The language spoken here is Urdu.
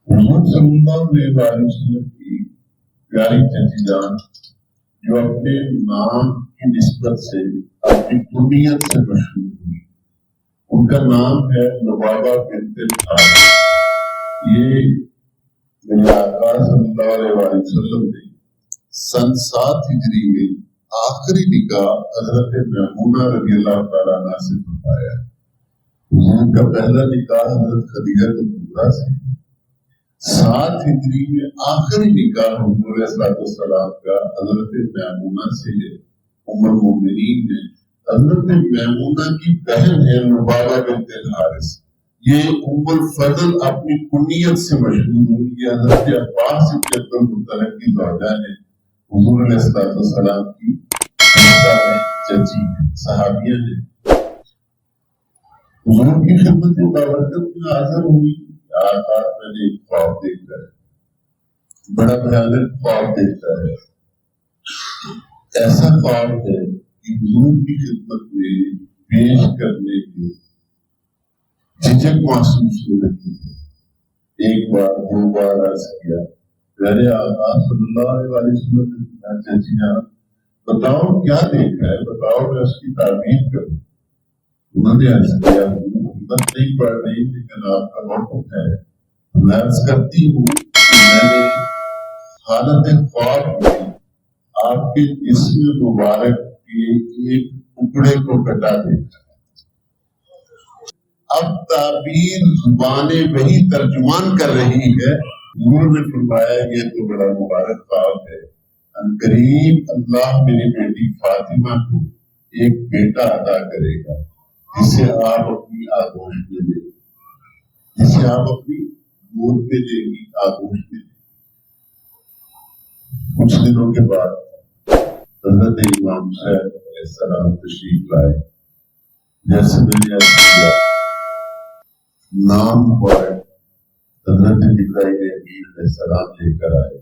حضور صلی اللہ علیہ وسلم کی پیاری چچی جان جو اپنے نام کی نسبت سے اپنی کنیت سے مشہور ہوئی، ان کا نام ہے لبابہ بنت الحارث۔ یہ میرے آقا صلی اللہ علیہ وسلم نے سن 7 ہجری میں آخری نکاح حضرت میمونہ رضی اللہ تعالیٰ عنہ سے فرمایا ہے۔ حضور کا پہلا نکاح حضرت خدیجہ کبریٰ سے، 7 ہجری میں آخری نکاح حضور علیہ السلام کا حضرت میمونہ سے ہے، ام المؤمنین ہے۔ حضرت میمونہ کی بہن ہے لبابہ بنت الحارث۔ یہ ام الفضل اپنی کنیت سے مشہور ہوئی، یہ حضرت عباس بن عبد المطلب کی زوجہ ہے، حضور علیہ السلام کی چچی ہے، صحابیہ ہے۔ حضور کی خدمت بابرکت میں حاضر ہوئی، آقا میں نے ایک خواب دیکھا ہے، بڑا بھیانک خواب دیکھا ہے۔ ایسا خواب ہے کہ حضور کی خدمت میں پیش کرنے کے جھجک محسوس ہو رہی ہے۔ ایک بار 2 بار عرض کیا، میرے آقا صلی اللہ علیہ وسلم نے چچی جان بتاؤ کیا دیکھا ہے، بتاؤ میں اس کی تعبیر کروں۔ انہوں نے عرض کیا ہمت نہیں پڑ رہی لیکن آپ کا موقف ہے، میں عرض کرتی ہوں کہ میں نے حالت خواب میں آپ کے جسم مبارک کے ایک ٹکڑے کو کٹا دیکھا۔ اب تعبیر زبان وحی ترجمان کر رہی ہے۔ حضور نے فرمایا یہ تو بڑا مبارک خواب ہے، قریب اللہ میری بیٹی فاطمہ کو ایک بیٹا عطا کرے گا جسے آپ اپنی آغوش میں لیں گے، جسے آپ اپنی گود میں لیں گی، آغوش میں لیں گی۔ کچھ دنوں کے بعد حضرت امام حسین علیہ السلام تشریف لائے۔ جیسے میں نے عرض کیا نام مبارک حضرت جبرائیل امین علیہ السلام لے کر آئے۔